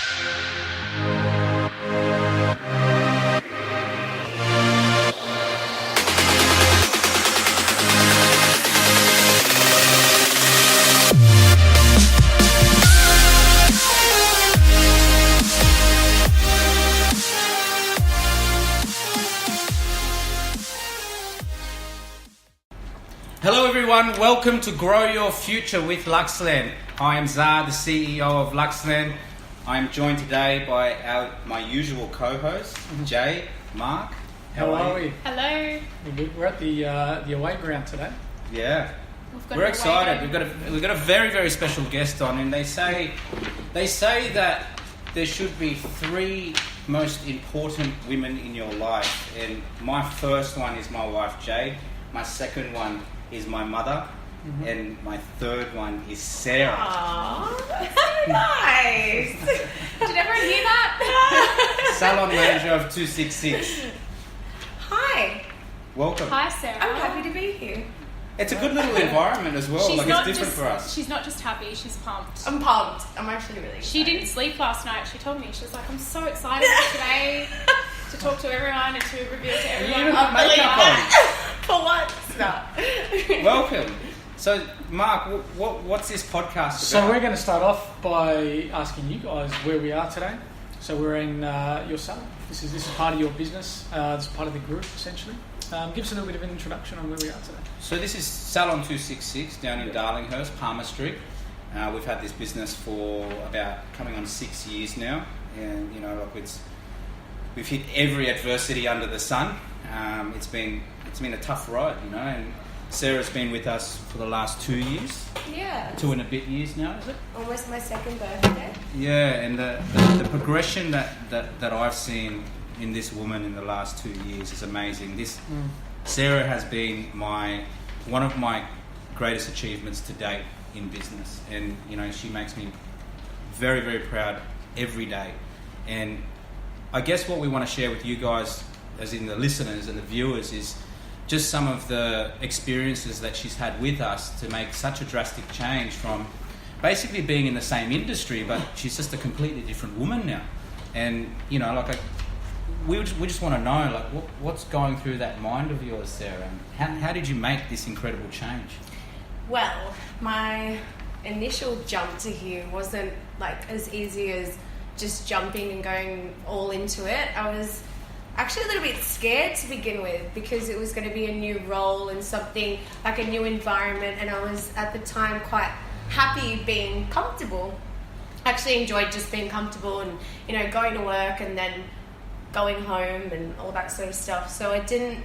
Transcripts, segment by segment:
Hello everyone, welcome to Grow Your Future with Luxland. I am Zah, the CEO of Luxland. I am joined today by my usual co-host, Jade, Mark. How are we? Hello. We're at the away ground today. Yeah, we're excited. We've got a very, very special guest on, and they say that there should be three most important women in your life, and my first one is my wife Jade. My second one is my mother, and my third one is Sarah. Aww, that's so nice. Did everyone hear that? Salon manager of 266. Hi. Welcome. Hi, Sarah. I'm happy to be here. It's a good little environment as well. It's different for us. She's not just happy, she's pumped. I'm pumped. I'm actually really excited. She didn't sleep last night. She told me. She was like, I'm so excited today to talk to everyone and to reveal to everyone. You even put makeup on. For what? No. Welcome. So, Mark, what's this podcast about? So we're going to start off by asking you guys where we are today. So we're in your salon. This is part of your business. It's part of the group, essentially. Give us a little bit of an introduction on where we are today. So this is Salon 266 down in Darlinghurst, Palmer Street. We've had this business for about coming on 6 years now, and we've hit every adversity under the sun. It's been a tough ride, and Sarah's been with us for the last 2 years. Yeah. 2 and a bit years now, is it? Almost my second birthday. Yeah, and the progression that I've seen in this woman in the last 2 years is amazing. Sarah has been one of my greatest achievements to date in business, and she makes me very, very proud every day. And I guess what we want to share with you guys, as in the listeners and the viewers, is just some of the experiences that she's had with us to make such a drastic change from basically being in the same industry, but she's just a completely different woman now. And we just want to know, what's going through that mind of yours, Sarah, and how did you make this incredible change? Well, my initial jump to here wasn't as easy as just jumping and going all into it. I was actually a little bit scared to begin with because it was going to be a new role and something like a new environment, and I was at the time quite happy being comfortable. I actually enjoyed just being comfortable and going to work and then going home and all that sort of stuff. So I didn't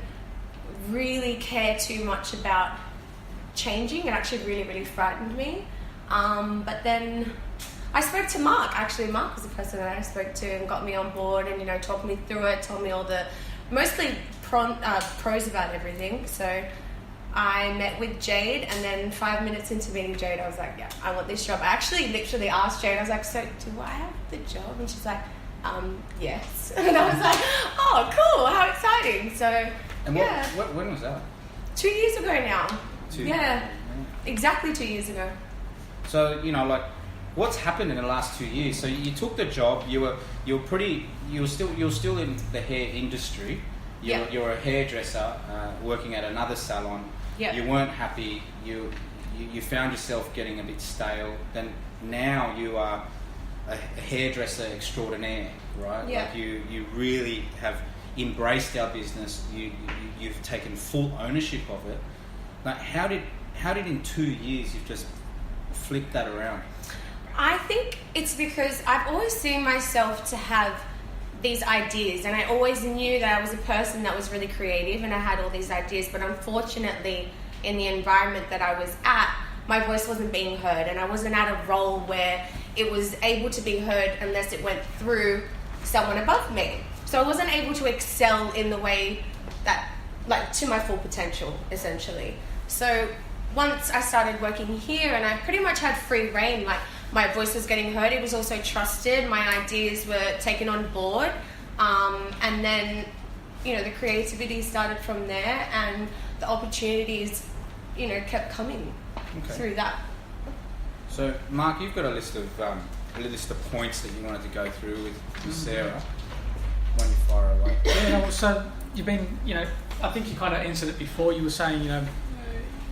really care too much about changing. It actually really, really frightened me. But then I spoke to Mark. Actually, Mark was the person that I spoke to and got me on board and, talked me through it, told me all the mostly pros about everything. So I met with Jade, and then 5 minutes into meeting Jade, I was like, yeah, I want this job. I actually literally asked Jade, I was like, so do I have the job? And she's like, yes. And I was like, oh, cool, how exciting. So, and yeah. When was that? 2 years ago now. Yeah, exactly 2 years ago. So, what's happened in the last 2 years? So you took the job, you were still in the hair industry. You were a hairdresser working at another salon. Yep. You weren't happy. You found yourself getting a bit stale. Then now you are a hairdresser extraordinaire, right? Yeah. Like you really have embraced our business. You've taken full ownership of it. Like how did in 2 years you've just flipped that around? I think it's because I've always seen myself to have these ideas, and I always knew that I was a person that was really creative and I had all these ideas, but unfortunately in the environment that I was at, my voice wasn't being heard, and I wasn't at a role where it was able to be heard unless it went through someone above me. So I wasn't able to excel in the way that, to my full potential, essentially. So once I started working here and I pretty much had free reign, my voice was getting heard, it was also trusted, my ideas were taken on board, and then, the creativity started from there, and the opportunities, kept coming through that. So, Mark, you've got a list of list of points that you wanted to go through with Sarah, when you fire away. Yeah, well, so you've been, I think you kind of answered it before. You were saying,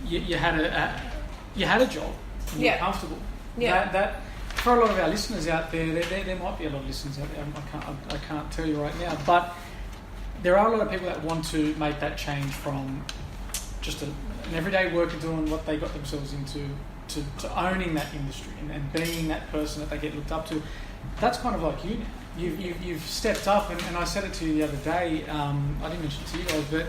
you had a job, and you were comfortable. Yeah. That for a lot of our listeners out there might be a lot of listeners out there. I can't tell you right now, but there are a lot of people that want to make that change from just an everyday worker doing what they got themselves into to owning that industry and being that person that they get looked up to. That's kind of like you now. You've stepped up, and I said it to you the other day. I didn't mention it to you guys, but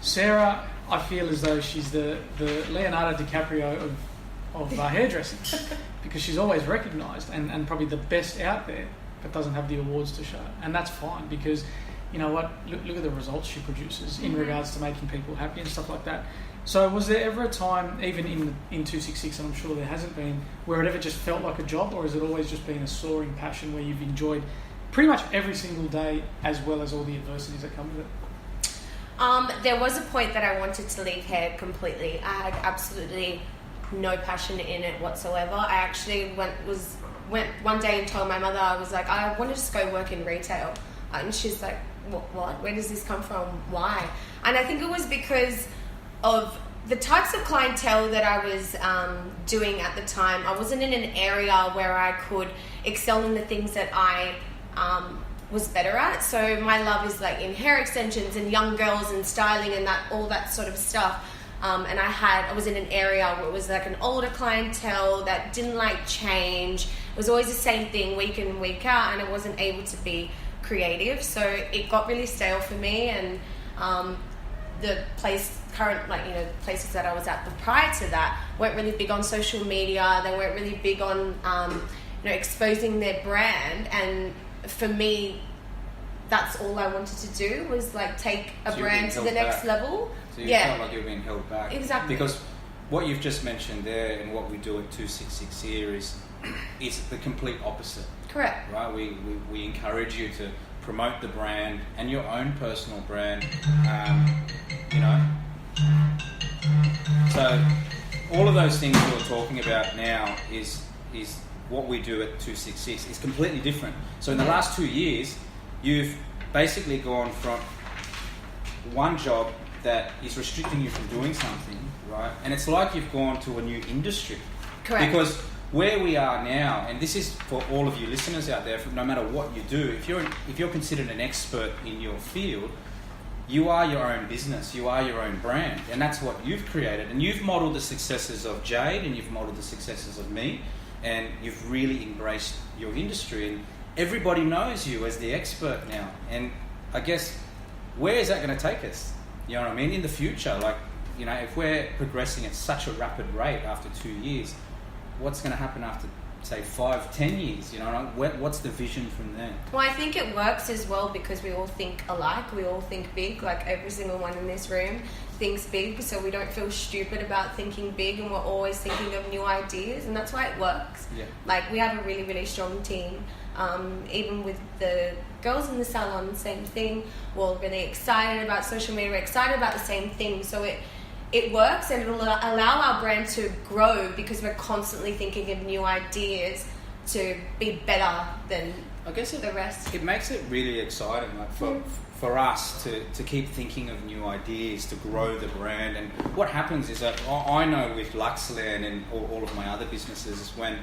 Sarah, I feel as though she's the Leonardo DiCaprio of hairdressing, because she's always recognised and probably the best out there, but doesn't have the awards to show. And that's fine, because you know what? Look at the results she produces in regards to making people happy and stuff like that. So was there ever a time, even in 266, and I'm sure there hasn't been, where it ever just felt like a job, or has it always just been a soaring passion where you've enjoyed pretty much every single day, as well as all the adversities that come with it? There was a point that I wanted to leave hair completely. I had absolutely no passion in it whatsoever. I actually went one day and told my mother, I was like, I want to just go work in retail. And she's like, what? Where does this come from? Why? And I think it was because of the types of clientele that I was doing at the time. I wasn't in an area where I could excel in the things that I was better at. So my love is like in hair extensions and young girls and styling and all that sort of stuff. And I was in an area where it was like an older clientele that didn't like change. It was always the same thing week in, week out, and I wasn't able to be creative. So it got really stale for me, and the places that I was at prior to that weren't really big on social media. They weren't really big on exposing their brand. And for me, that's all I wanted to do, was like take a brand to the next level. So you felt like you were being held back. Exactly. Because what you've just mentioned there and what we do at 266 here is the complete opposite. Correct. Right? We encourage you to promote the brand and your own personal brand, So all of those things you're talking about now is what we do at 266. It's completely different. So in the last 2 years, you've basically gone from one job that is restricting you from doing something, right? And it's like you've gone to a new industry. Correct. Because where we are now, and this is for all of you listeners out there, no matter what you do, if you're considered an expert in your field, you are your own business, you are your own brand, and that's what you've created. And you've modelled the successes of Jade, and you've modelled the successes of me, and you've really embraced your industry, and everybody knows you as the expert now. And I guess, where is that going to take us? You know what I mean? In the future, if we're progressing at such a rapid rate after 2 years, what's going to happen after, say, 5-10 years? What's the vision from there? Well, I think it works as well because we all think alike. We all think big. Like every single one in this room thinks big, so we don't feel stupid about thinking big, and we're always thinking of new ideas, and that's why it works. Yeah. Like we have a really, really strong team. Even with the girls in the salon, same thing. We're all really excited about social media. We're excited about the same thing. So it works, and it will allow our brand to grow because we're constantly thinking of new ideas to be better than the rest. It makes it really exciting, for us to keep thinking of new ideas, to grow the brand. And what happens is that I know with Luxland and all of my other businesses is when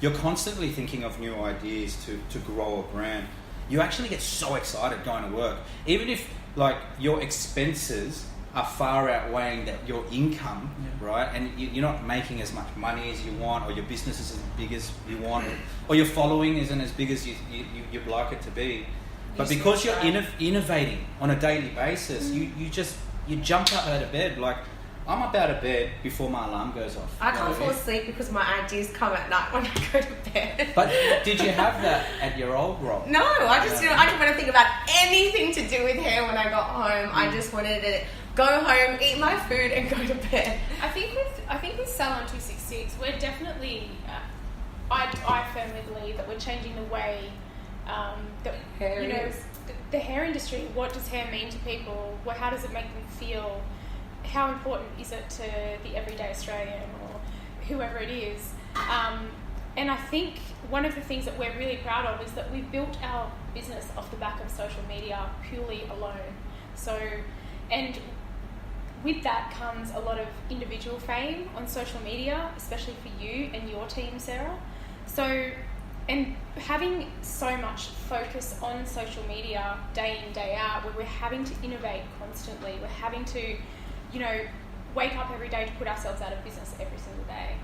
you're constantly thinking of new ideas to grow a brand, you actually get so excited going to work. Even if your expenses are far outweighing your income, right? And you're not making as much money as you want, or your business isn't as big as you want, or your following isn't as big as you'd like it to be. But because you're innovating on a daily basis, you jump out of bed. Like, I'm up out of bed before my alarm goes off. I can't fall asleep because my ideas come at night when I go to bed. But did you have that at your old role? No, I didn't want to think about anything to do with hair when I got home. I just wanted to go home, eat my food, and go to bed. I think with Salon 266, we're definitely. I firmly believe that we're changing the way that the hair industry. What does hair mean to people? How does it make them feel? How important is it to the everyday Australian or whoever it is? And I think one of the things that we're really proud of is that we've built our business off the back of social media purely alone. So, and with that comes a lot of individual fame on social media, especially for you and your team, Sarah. So, and having so much focus on social media day in, day out, where we're having to innovate constantly, we're having to, wake up every day to put ourselves out of business every single day.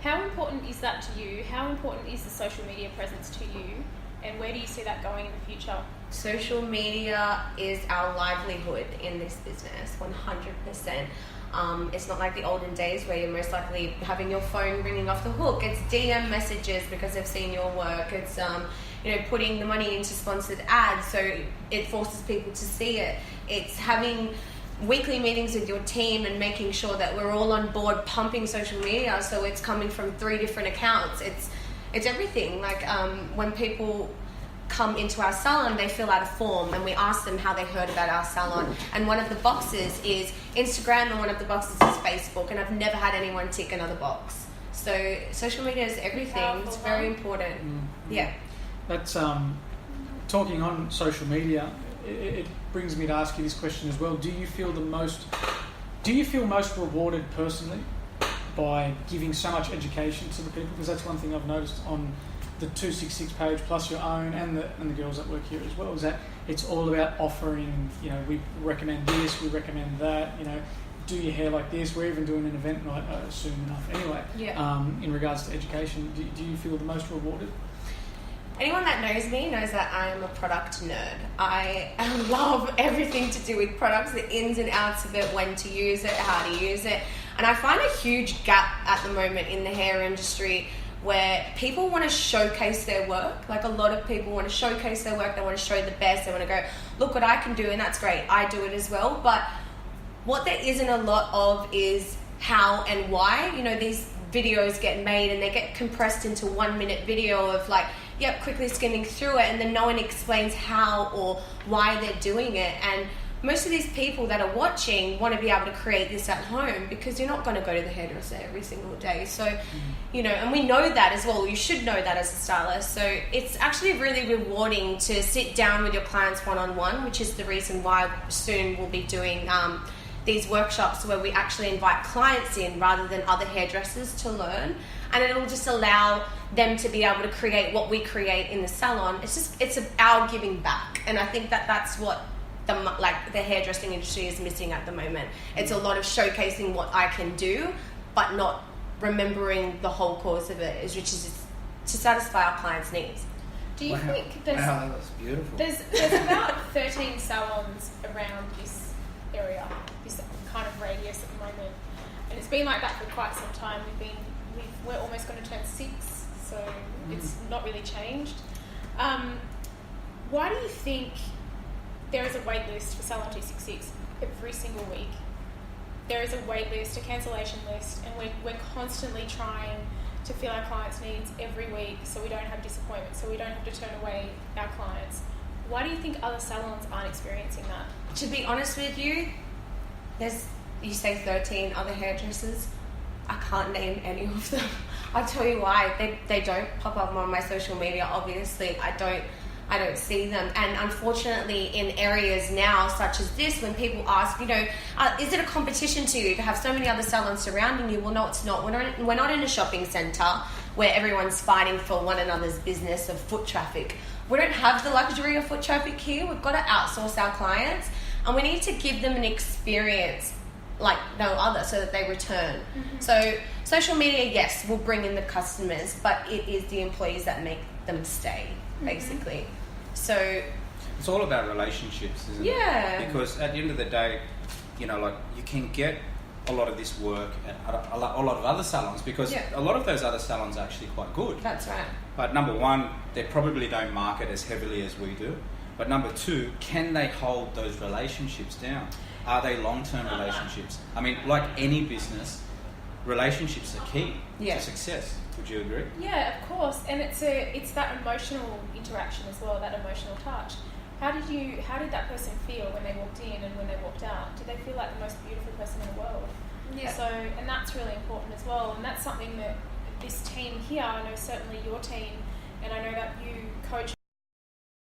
How important is that to you? How important is the social media presence to you? And where do you see that going in the future? Social media is our livelihood in this business, 100%. It's not like the olden days where you're most likely having your phone ringing off the hook. It's DM messages because they've seen your work. It's putting the money into sponsored ads, so it forces people to see it. It's having weekly meetings with your team and making sure that we're all on board pumping social media, so it's coming from 3 different accounts. It's everything. Like when people come into our salon, they fill out a form and we ask them how they heard about our salon, and one of the boxes is Instagram and one of the boxes is Facebook, and I've never had anyone tick another box. So social media is everything. Powerful, it's very important. Yeah. That's talking on social media. It brings me to ask you this question as well. Do you feel most rewarded personally by giving so much education to the people? Because that's one thing I've noticed on the 266 page, plus your own and the girls that work here as well, is that it's all about offering, we recommend this, we recommend that, do your hair like this. We're even doing an event night soon enough anyway. Yeah. In regards to education, do you feel the most rewarded? Anyone that knows me knows that I am a product nerd. I love everything to do with products, the ins and outs of it, when to use it, how to use it. And I find a huge gap at the moment in the hair industry where people want to showcase their work. Like a lot of people want to showcase their work, they want to show the best, they want to go, look what I can do, and that's great, I do it as well. But what there isn't a lot of is how and why. These videos get made and they get compressed into 1 minute video of quickly skimming through it, and then no one explains how or why they're doing it. And most of these people that are watching want to be able to create this at home, because you're not going to go to the hairdresser every single day. So, and we know that as well. You should know that as a stylist. So it's actually really rewarding to sit down with your clients one-on-one, which is the reason why soon we'll be doing these workshops where we actually invite clients in rather than other hairdressers to learn. And it'll just allow them to be able to create what we create in the salon. It's our giving back. And I think that's what the hairdressing industry is missing at the moment. It's a lot of showcasing what I can do, but not remembering the whole cause of it, which is to satisfy our clients' needs. Do you think there's... Wow, that was beautiful. There's about 13 salons around this area, this kind of radius at the moment. And it's been like that for quite some time. We're almost going to turn 6, so it's not really changed. Why do you think there is a wait list for Salon 266 every single week? There is a wait list, a cancellation list, and we're constantly trying to fill our clients' needs every week so we don't have disappointment, so we don't have to turn away our clients. Why do you think other salons aren't experiencing that? To be honest with you, you say 13 other hairdressers. I can't name any of them. I'll tell you why. They don't pop up on my social media. Obviously, I don't see them. And unfortunately, in areas now such as this, when people ask, is it a competition to you to have so many other salons surrounding you? Well, no, it's not. We're not in a shopping centre where everyone's fighting for one another's business of foot traffic. We don't have the luxury of foot traffic here. We've got to outsource our clients, and we need to give them an experience like no other so that they return. So social media, yes, will bring in the customers, but it is the employees that make them stay, basically. So it's all about relationships, isn't it? Yeah. Because at the end of the day, you can get a lot of this work at a lot of other salons, because a lot of those other salons are actually quite good. That's right. But number one, they probably don't market as heavily as we do. But number two, can they hold those relationships down? Are they long-term relationships? I mean, like any business, relationships are key to success. Would you agree? Yeah, of course. And it's that emotional interaction as well, that emotional touch. How did that person feel when they walked in and when they walked out? Did they feel like the most beautiful person in the world? Yeah. So, and that's really important as well. And that's something that this team here, I know certainly your team, and I know that you coach